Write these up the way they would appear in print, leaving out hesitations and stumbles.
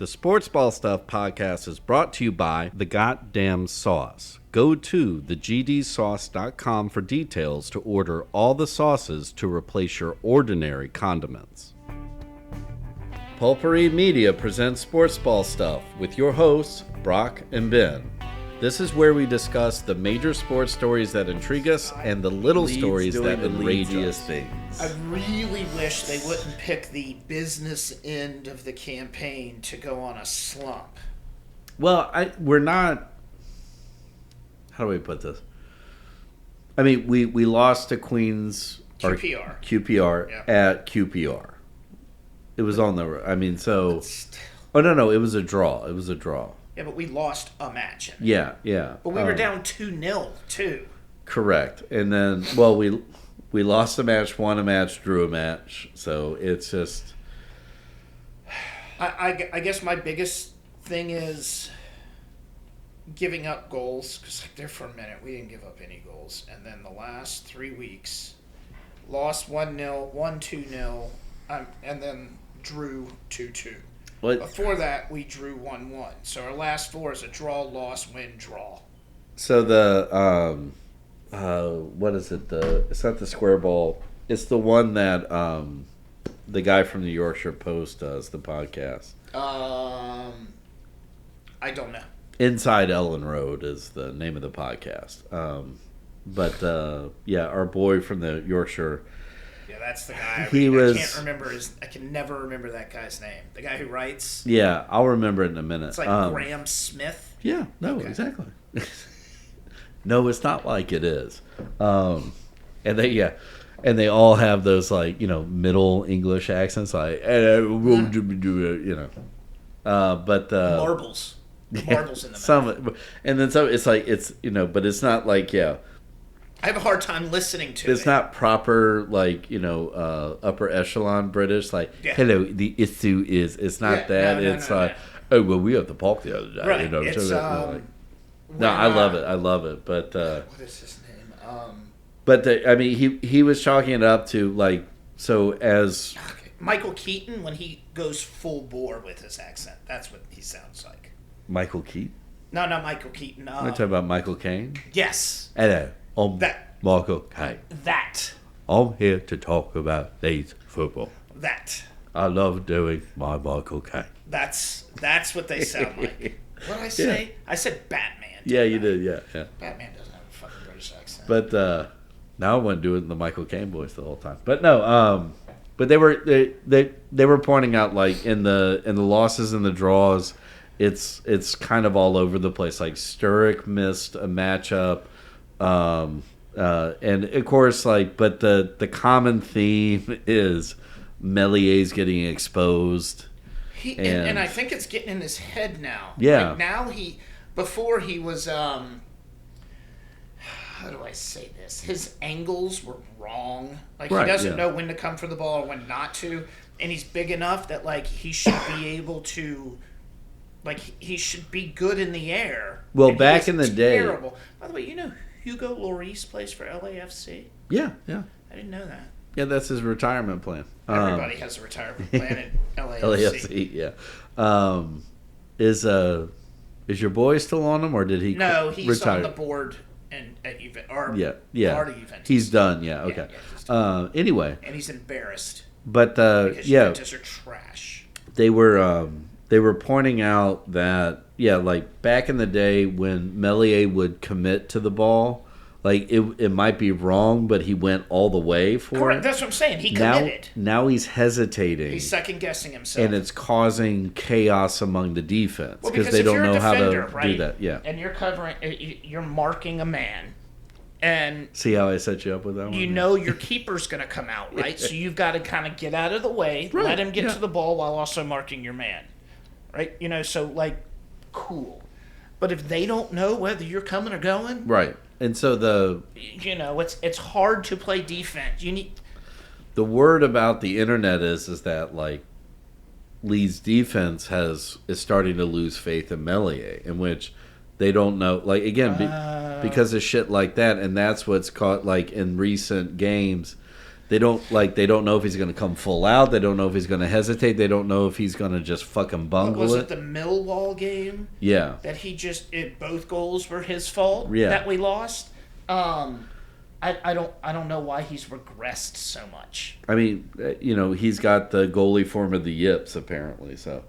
The Sports Ball Stuff podcast is brought to you by The Goddamn Sauce. Go to thegdsauce.com for details to order all the sauces to replace your ordinary condiments. Pulpery Media presents Sports Ball Stuff with your hosts, Brock and Ben. This is where we discuss the major sports stories that intrigue us and the little stories that enrage us. I really wish they wouldn't pick the business end of the campaign to go on a slump. Well, we're not... How do we put this? I mean, we lost to Queens... QPR yeah. At QPR. It was on the... I mean, so... Oh, no, it was a draw. It was a draw. Yeah, but we lost a match. Yeah. But we were down 2-0, too. Correct. And then, well, we lost a match, won a match, drew a match. So it's just... I guess my biggest thing is giving up goals. Because there for a minute, we didn't give up any goals. And then the last 3 weeks, lost 1-0, won 2-0, and then drew 2-2. What? Before that, we drew 1-1. So our last four is a draw, loss, win, draw. So the what is it? It's not the square ball. It's the one that the guy from the Yorkshire Post does, the podcast. I don't know. Inside Ellen Road is the name of the podcast. But yeah, our boy from the Yorkshire. Yeah, that's the guy. I can never remember that guy's name. The guy who writes. Yeah, I'll remember it in a minute. It's like Graham Smith. Yeah, no, okay. Exactly. No, it's not like it is. And they all have those middle English accents, like but marbles in the mouth. And then some. It's like but it's not like I have a hard time listening to it. It's not proper, upper echelon British, hello, the issue is... It's not that. Oh, well, we have the park the other day. Right. I love it. But... what is his name? He was chalking it up to, so as... Michael Keaton, when he goes full bore with his accent. That's what he sounds like. Michael Keaton? No, not Michael Keaton. Are you talking about Michael Caine? Yes. Hello. Michael Caine. That. I'm here to talk about Leeds football. That. I love doing my Michael Caine. That's what they sound like. What did I say? Yeah. I said Batman. Yeah, you did. Yeah. Batman doesn't have a fucking British accent. But now I want to do it in the Michael Caine voice the whole time. But no. But they were pointing out in the losses and the draws, it's kind of all over the place. Like Sturrock missed a matchup. And of course, but the common theme is Mellier's getting exposed. And I think it's getting in his head now. Yeah. Now before he was, how do I say this? His angles were wrong. He doesn't know when to come for the ball or when not to. And he's big enough that, he should be able to, he should be good in the air. Well, back in the terrible. By the way, Hugo Lloris plays for LAFC? Yeah. I didn't know that. Yeah, that's his retirement plan. Everybody has a retirement plan at LAFC. LAFC, yeah. Is your boy still on him, or did he No, he's retire? On the board at Part of Juventus. He's done, yeah, okay. Anyway. And he's embarrassed. But, because Juventus are trash. They were pointing out that, back in the day when Meslier would commit to the ball, it might be wrong, but he went all the way for Correct. it. That's what I'm saying. He committed. Now he's hesitating. He's second-guessing himself. And it's causing chaos among the defense because they don't know defender, how to do that. Yeah. And you're marking a man. And see how I set you up with that one? Your keeper's going to come out, right? So you've got to kind of get out of the way, let him get to the ball while also marking your man. Right? Cool. But if they don't know whether you're coming or going... Right. And so it's hard to play defense. You need... The word about the internet is that, Leeds defense is starting to lose faith in Meslier, in which they don't know, because of shit like that, and that's what's caught, in recent games, They don't know if he's going to come full out. They don't know if he's going to hesitate. They don't know if he's going to just fucking bungle was it the Millwall game? Yeah. That both goals were his fault. Yeah. That we lost. I don't know why he's regressed so much. I mean, he's got the goalie form of the yips apparently. So.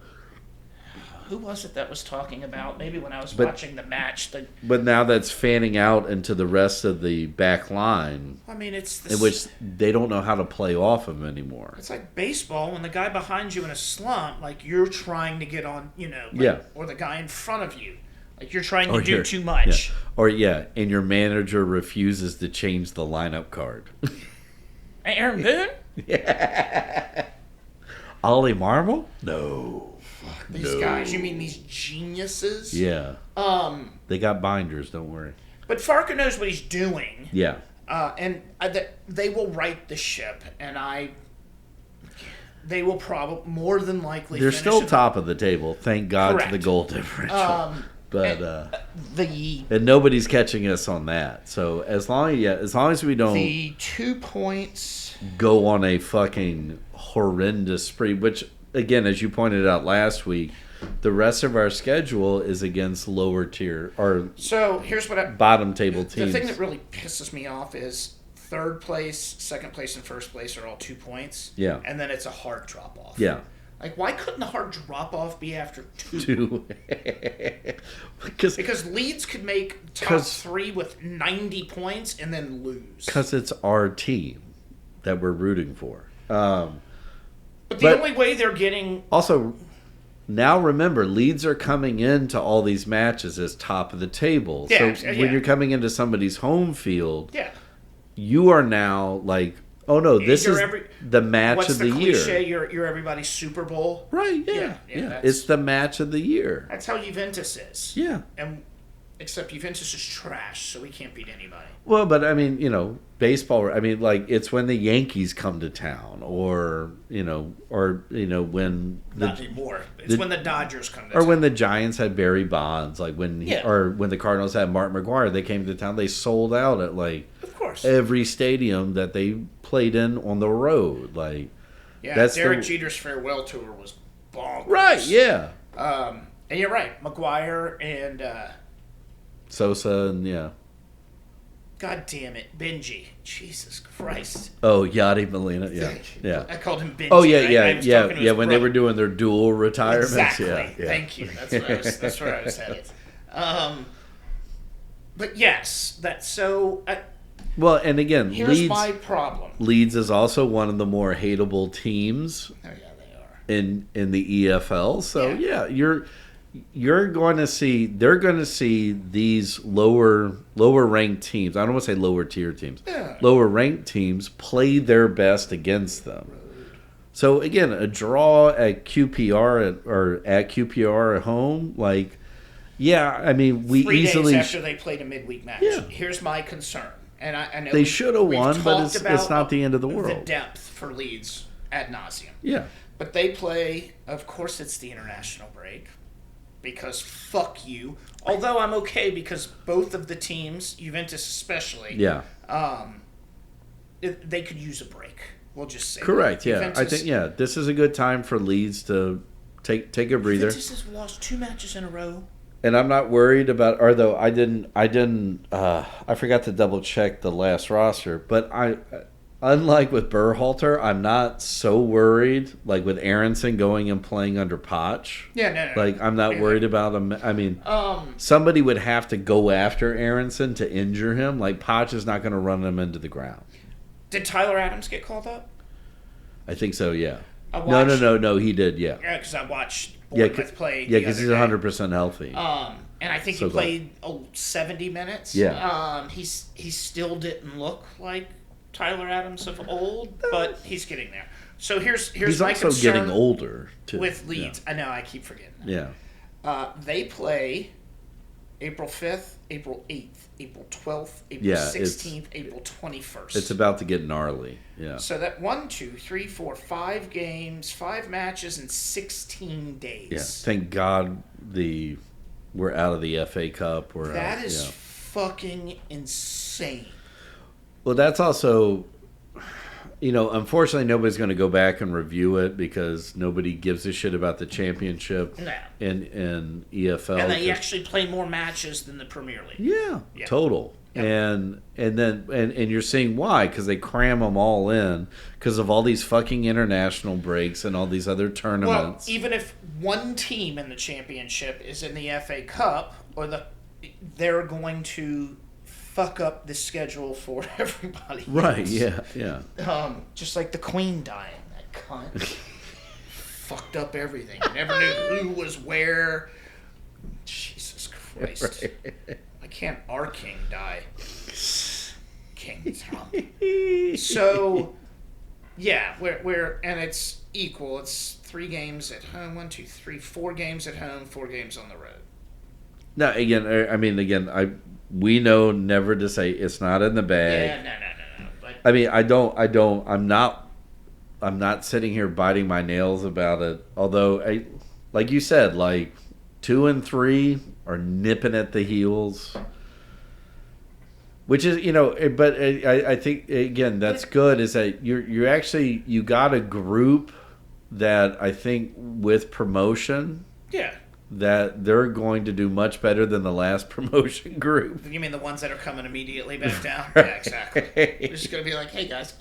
Who was it that was talking about? Maybe when I was watching the match. But now that's fanning out into the rest of the back line. I mean, in which they don't know how to play off him anymore. It's like baseball when the guy behind you in a slump, like you're trying to get on, or the guy in front of you, like you're trying to do too much. Yeah. And your manager refuses to change the lineup card. Aaron Boone? Yeah. Ollie Marble? No. These guys, you mean these geniuses? Yeah. They got binders, don't worry. But Farker knows what he's doing. Yeah. And they will right the ship, and they will probably more than likely. They're still top of the table, thank God. Correct. To the goal differential. And nobody's catching us on that. So as long as we don't the 2 points go on a fucking horrendous spree, which. Again, as you pointed out last week, the rest of our schedule is against lower tier or here's what bottom table teams. The thing that really pisses me off is third place, second place, and first place are all 2 points. Yeah, and then it's a hard drop off. Yeah, like why couldn't the hard drop off be after 2? 2. because Leeds could make top 3 with 90 points and then lose. Because it's our team that we're rooting for. But the only way they're getting... Also, now remember, Leeds are coming into all these matches as top of the table. Yeah, so when you're coming into somebody's home field, yeah, you are now like, oh no, this is the match of the year. What's the cliche? You're everybody's Super Bowl? Right, yeah. It's the match of the year. That's how Juventus is. Yeah. Except Juventus is trash, so we can't beat anybody. Well, but I mean, baseball. I mean, like it's when the Yankees come to town, or when not anymore. It's when the Dodgers come to town, or when the Giants had Barry Bonds, like or when the Cardinals had Mark McGwire. They came to town. They sold out at of course, every stadium that they played in on the road. Like, that's Derek Jeter's farewell tour was bonkers. Right? Yeah. And you're right, McGwire and. Sosa and God damn it, Benji! Jesus Christ! Oh, Yachty Molina, yeah. I called him Benji. Oh yeah. When they were doing their dual retirements, exactly. Yeah. Thank you. That's where I was headed. But yes, that's so. Well, and again, here's my problem. Leeds is also one of the more hateable teams. Oh yeah, they are in the EFL. So you're going to see they're going to see these lower ranked teams. I don't want to say lower tier teams. Yeah. Lower ranked teams play their best against them. So again, a draw at QPR at QPR at home, like I mean, we 3 easily days after they played a midweek match. Yeah. Here's my concern, and I know they should have won, but it's not the end of the world. The depth for Leeds ad nauseum. Yeah, but they play. Of course, it's the international break. Because fuck you. Although I'm okay because both of the teams, Juventus especially, they could use a break. We'll just say correct. That. Yeah, Juventus, I think this is a good time for Leeds to take a breather. Juventus has lost 2 matches in a row, and I'm not worried about. Although I forgot to double check the last roster, but unlike with Berhalter, I'm not so worried. Like with Aronson going and playing under Poch. Yeah, no. Like I'm not worried about him. I mean, somebody would have to go after Aronson to injure him. Like Poch is not going to run him into the ground. Did Tyler Adams get called up? I think so. Yeah. No. He did. Yeah. Yeah, because I watched Bournemouth play. Yeah, because he's 100% healthy. And I think he played 70 minutes. Yeah. He still didn't look like Tyler Adams of old, but he's getting there. So here's my concern. He's also getting older too. With Leeds. Yeah. I know, I keep forgetting that. Yeah. They play April 5th, April 8th, April 12th, April 16th, April 21st. It's about to get gnarly. Yeah. So that 5 games, 5 matches in 16 days. Yeah. Thank God we're out of the FA Cup. That is fucking insane. Well, that's also, unfortunately, nobody's going to go back and review it because nobody gives a shit about the championship in EFL. And they actually play more matches than the Premier League. Yeah. Total. Yep. And you're seeing why, because they cram them all in because of all these fucking international breaks and all these other tournaments. Well, even if one team in the championship is in the FA Cup, they're going to fuck up the schedule for everybody. Right? Yeah. Just like the Queen dying, that cunt fucked up everything. Never knew who was where. Jesus Christ. Right. Why can't our king die? King Trump. So, yeah, and it's equal. It's 3 games at home. 1, 2, 3, 4 games at home, 4 games on the road. No, again, we know never to say it's not in the bag. Yeah, no. But, I'm not sitting here biting my nails about it. Although, like you said, 2 and 3 are nipping at the heels. Which is, but I think, again, that's good, is that you got a group that I think with promotion, that they're going to do much better than the last promotion group. You mean the ones that are coming immediately back down? Yeah, exactly. They're just going to be like, hey, guys,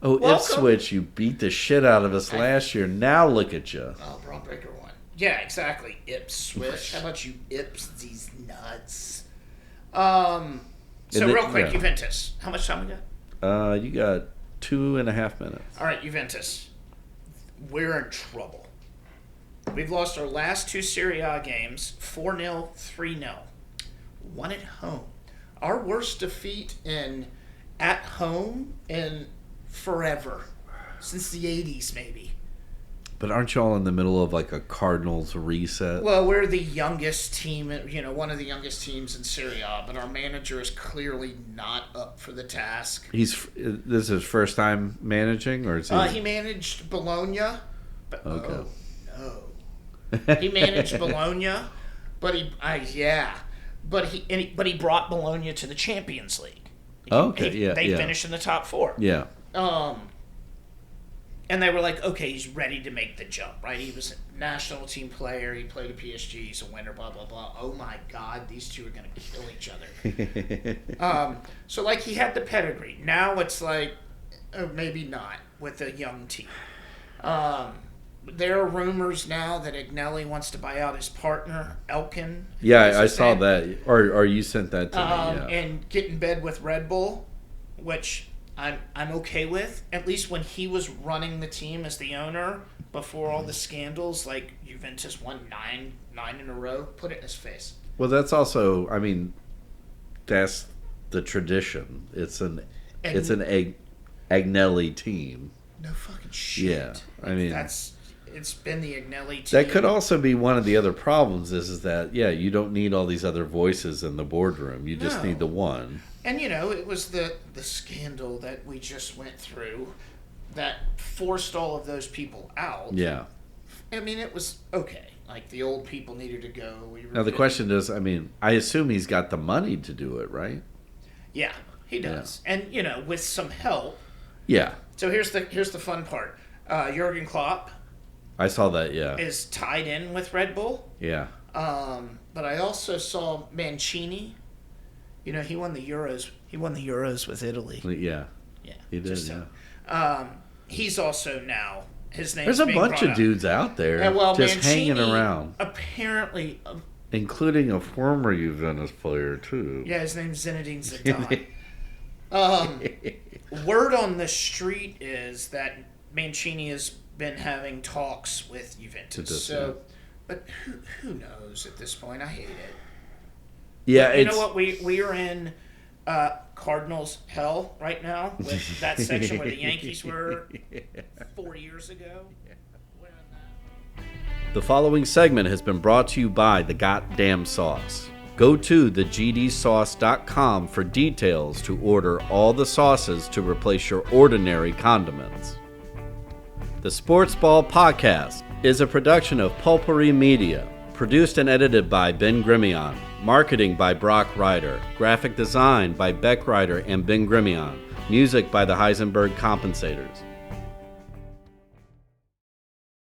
Ipswich, you beat the shit out of us last year. Now look at you. Oh, Braun Breaker won. Yeah, exactly. Ipswich. How about you Ips these nuts? So real quick, Juventus. How much time we got? You got 2.5 minutes. All right, Juventus. We're in trouble. We've lost our last 2 Serie A games, 4-0, 3-0. 1 at home. Our worst defeat at home in forever. Since the 80s, maybe. But aren't you all in the middle of a Cardinals reset? Well, we're the youngest team, one of the youngest teams in Serie A, but our manager is clearly not up for the task. This is his first time managing, or is he? He managed Bologna. But, okay. No. He managed Bologna, but he brought Bologna to the Champions League. They finished in the top 4. Yeah. And they were like, okay, he's ready to make the jump, right? He was a national team player. He played at PSG. He's a winner, blah, blah, blah. Oh, my God, these two are going to kill each other. So, he had the pedigree. Now it's maybe not with a young team. There are rumors now that Agnelli wants to buy out his partner, Elkin. Yeah, I saw that. Or you sent that to me, yeah. And get in bed with Red Bull, which I'm okay with. At least when he was running the team as the owner before all the scandals, Juventus won nine in a row. Put it in his face. Well, that's also, that's the tradition. It's an Agnelli team. No fucking shit. Yeah, it's been the Agnelli team. That could also be one of the other problems is that, you don't need all these other voices in the boardroom. You just need the one. And, it was the scandal that we just went through that forced all of those people out. Yeah. It was okay. The old people needed to go. Now, the question is, I assume he's got the money to do it, right? Yeah, he does. Yeah. And, with some help. Yeah. So here's the fun part. Jurgen Klopp. I saw that, yeah. Is tied in with Red Bull. Yeah. But I also saw Mancini. He won the Euros. He won the Euros with Italy. Yeah. Yeah. He did, yeah. He's also now, his name. There's a bunch of dudes out there just Mancini, hanging around. Apparently. Including a former Juventus player, too. Yeah, his name's Zinedine Zidane. Word on the street is that Mancini has been having talks with Juventus. But who knows at this point? I hate it. Yeah, you know what? We are in Cardinals hell right now with that section where the Yankees were 4 years ago. The following segment has been brought to you by The Goddamn Sauce. Go to thegdsauce.com for details to order all the sauces to replace your ordinary condiments. The Sports Ball Podcast is a production of Pulpery Media, produced and edited by Ben Grimion, marketing by Brock Ryder, graphic design by Beck Ryder and Ben Grimion, Music by the Heisenberg Compensators.